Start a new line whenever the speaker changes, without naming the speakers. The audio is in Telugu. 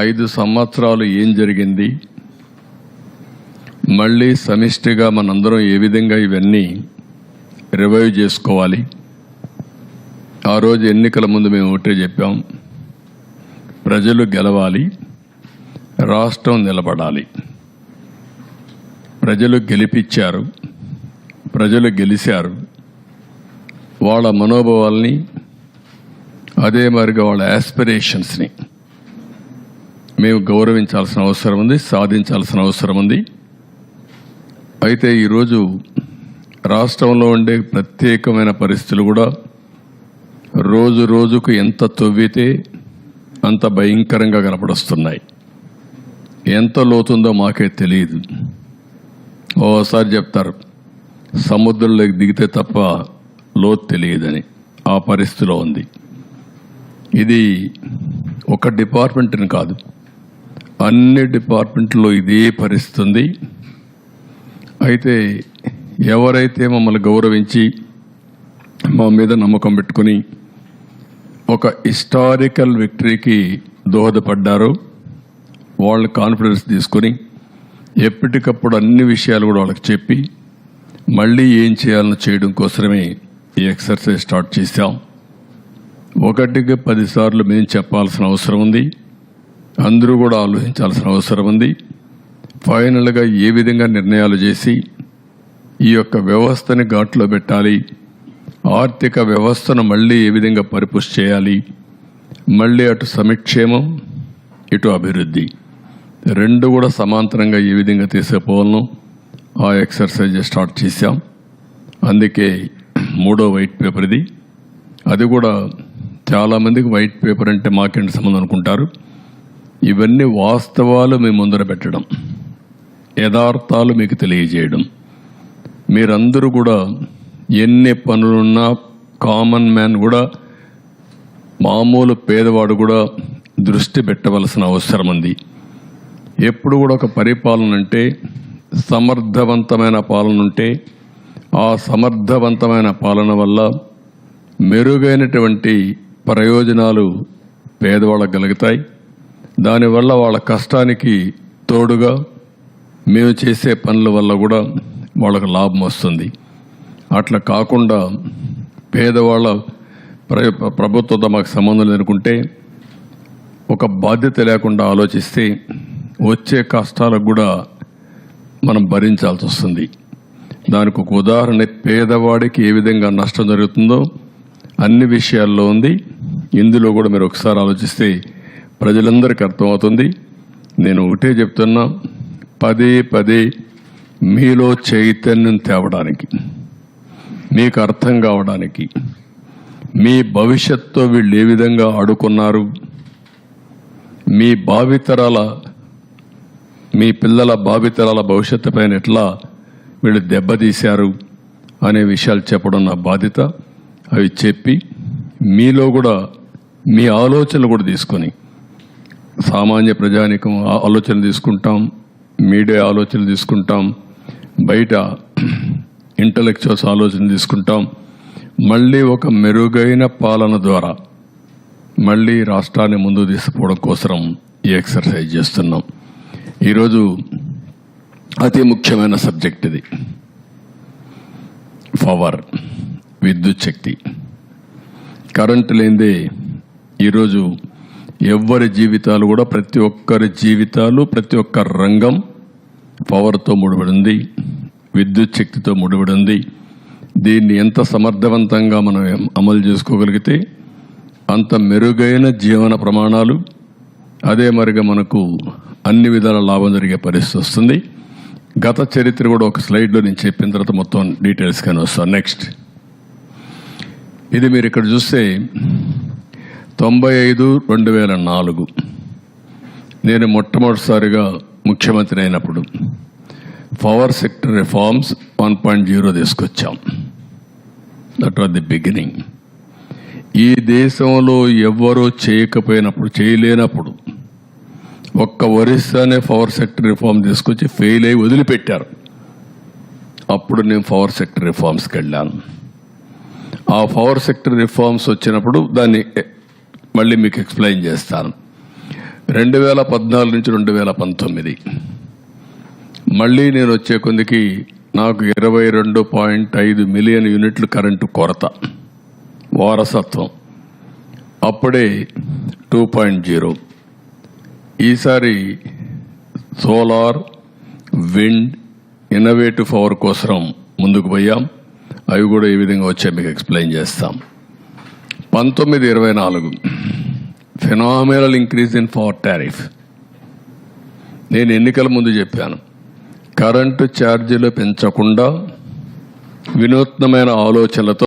5 సంవత్సరాలు ఏం జరిగింది, మళ్ళీ సమిష్టిగా మనందరం ఏ విధంగా ఇవన్నీ రివైవ్ చేసుకోవాలి. ఆ రోజు ఎన్నికల ముందు మేము ఒకటే చెప్పాం, ప్రజలు గెలవాలి, రాష్ట్రం నిలబడాలి. ప్రజలు గెలిపించారు, ప్రజలు గెలిచారు. వాళ్ళ మనోభావాల్ని, అదే మరిగా వాళ్ళ యాస్పిరేషన్స్ని మేము గౌరవించాల్సిన అవసరం ఉంది, సాధించాల్సిన అవసరం ఉంది. అయితే ఈరోజు రాష్ట్రంలో ఉండే ప్రత్యేకమైన పరిస్థితులు కూడా రోజు రోజుకు ఎంత తవ్వితే అంత భయంకరంగా కనపడొస్తున్నాయి. ఎంత లోతుందో మాకే తెలియదు. ఓసారి చెప్తారు సముద్రంలోకి దిగితే తప్ప లోతు తెలియదని. ఆ పరిస్థితిలో ఉంది. ఇది ఒక డిపార్ట్మెంట్ని కాదు, అన్ని డిపార్ట్మెంట్లో ఇదే పరిస్థితి ఉంది. అయితే ఎవరైతే మమ్మల్ని గౌరవించి మా మీద నమ్మకం పెట్టుకుని ఒక హిస్టారికల్ విక్టరీకి దోహదపడ్డారో వాళ్ళ కాన్ఫిడెన్స్ తీసుకొని ఎప్పటికప్పుడు అన్ని విషయాలు కూడా వాళ్ళకి చెప్పి మళ్ళీ ఏం చేయాలని చేయడం కోసమే ఈ ఎక్సర్సైజ్ స్టార్ట్ చేశాం. 1కి 10 సార్లు మేము చెప్పాల్సిన అవసరం ఉంది, అందరూ కూడా ఆలోచించాల్సిన అవసరం ఉంది. ఫైనల్గా ఏ విధంగా నిర్ణయాలు చేసి ఈ యొక్క వ్యవస్థని ఘాట్లో పెట్టాలి, ఆర్థిక వ్యవస్థను మళ్ళీ ఏ విధంగా పరిపుష్టి చేయాలి, మళ్ళీ అటు సంక్షేమం ఇటు అభివృద్ధి రెండు కూడా సమాంతరంగా ఏ విధంగా తీసుకుపోవాలను ఆ ఎక్సర్సైజ్ స్టార్ట్ చేశాం. అందుకే 3వ వైట్ పేపర్ ఇది. అది కూడా చాలామందికి వైట్ పేపర్ అంటే మాకేంటి సంబంధం అనుకుంటారు. ఇవన్నీ వాస్తవాలు మీ ముందర పెట్టడం, యథార్థాలు మీకు తెలియజేయడం. మీరందరూ కూడా ఎన్ని పనులున్నా కామన్ మ్యాన్ కూడా, మామూలు పేదవాడు కూడా దృష్టి పెట్టవలసిన అవసరం ఉంది. ఎప్పుడు కూడా ఒక పరిపాలన అంటే సమర్థవంతమైన పాలన ఉంటే ఆ సమర్థవంతమైన పాలన వల్ల మెరుగైనటువంటి ప్రయోజనాలు పేదవాళ్ళకు కలుగుతాయి. దానివల్ల వాళ్ళ కష్టానికి తోడుగా మేము చేసే పనుల వల్ల కూడా వాళ్ళకు లాభం వస్తుంది. అట్లా కాకుండా పేదవాళ్ళ ప్రభుత్వంతో మాకు సంబంధం లేనుకుంటే, ఒక బాధ్యత లేకుండా ఆలోచిస్తే వచ్చే కష్టాలకు కూడా మనం భరించాల్సి వస్తుంది. దానికి ఒక ఉదాహరణ పేదవాడికి ఏ విధంగా నష్టం జరుగుతుందో అన్ని విషయాల్లో ఉంది. ఇందులో కూడా మీరు ఒకసారి ఆలోచిస్తే ప్రజలందరికీ అర్థమవుతుంది. నేను ఒకటే చెప్తున్నా, పదే మీలో చైతన్యం తేవడానికి, మీకు అర్థం కావడానికి, మీ భవిష్యత్తుతో వీళ్ళు ఏ విధంగా ఆడుకున్నారు, మీ భావితరాల, మీ పిల్లల భావితరాల భవిష్యత్తు పైన ఎట్లా వీళ్ళు దెబ్బతీశారు అనే విషయాలు చెప్పడం నా బాధ్యత. అవి చెప్పి మీలో కూడా మీ ఆలోచనలు కూడా తీసుకొని, సామాన్య ప్రజానికం ఆలోచనలు తీసుకుంటాం, మీడియా ఆలోచనలు తీసుకుంటాం, బయట ఇంటలెక్చువల్స్ ఆలోచన తీసుకుంటాం. మళ్ళీ ఒక మెరుగైన పాలన ద్వారా మళ్ళీ రాష్ట్రాన్ని ముందుకు తీసుకుపోవడం కోసం ఈ ఎక్సర్సైజ్ చేస్తున్నాం. ఈరోజు అతి ముఖ్యమైన సబ్జెక్ట్ ఇది. పవర్, విద్యుత్ శక్తి. కరెంటు లేనిదే ఈరోజు ఎవ్వరి జీవితాలు కూడా, ప్రతి ఒక్కరి జీవితాలు, ప్రతి ఒక్క రంగం పవర్తో ముడిపడి ఉంది, విద్యుత్ శక్తితో ముడిపడి ఉంది. దీన్ని ఎంత సమర్థవంతంగా మనం అమలు చేసుకోగలిగితే అంత మెరుగైన జీవన ప్రమాణాలు, అదే మరిగా మనకు అన్ని విధాల లాభం జరిగే పరిస్థితి వస్తుంది. గత చరిత్ర కూడా ఒక స్లైడ్లో నేను చెప్పిన తర్వాత మొత్తం డీటెయిల్స్గానే వస్తాను. నెక్స్ట్, ఇది మీరు ఇక్కడ చూస్తే 95-2004 నేను మొట్టమొదటిసారిగా ముఖ్యమంత్రి అయినప్పుడు పవర్ సెక్టర్ రిఫార్మ్స్ 1.0 తీసుకొచ్చాం. That was the beginning. ఈ దేశంలో ఎవ్వరూ చేయకపోయినప్పుడు, చేయలేనప్పుడు ఒక్క ఒరిస్సానే పవర్ సెక్టర్ రిఫార్మ్ తీసుకొచ్చి ఫెయిల్ అయ్యి వదిలిపెట్టారు. అప్పుడు నేను పవర్ సెక్టర్ రిఫార్మ్స్కి వెళ్ళాను. ఆ పవర్ సెక్టర్ రిఫార్మ్స్ వచ్చినప్పుడు దాన్ని మళ్ళీ మీకు ఎక్స్ప్లెయిన్ చేస్తాను. 2014 నుంచి 2019 మళ్ళీ నేను వచ్చే కొందికి నాకు 22.5 మిలియన్ యూనిట్లు కరెంటు కొరత వారసత్వం. అప్పుడే 2.0. ఈసారి సోలార్, విండ్, ఇన్నోవేటివ్ పవర్ కోసం ముందుకు పోయాం. అవి కూడా ఏ విధంగా వచ్చాయి మీకు ఎక్స్ప్లెయిన్ చేస్తాం. 19-24 phenomenal increase in power tariff. నేను ఎన్నికల ముందు చెప్పాను, కరెంటు ఛార్జీలు పెంచకుండా వినూత్నమైన ఆలోచనలతో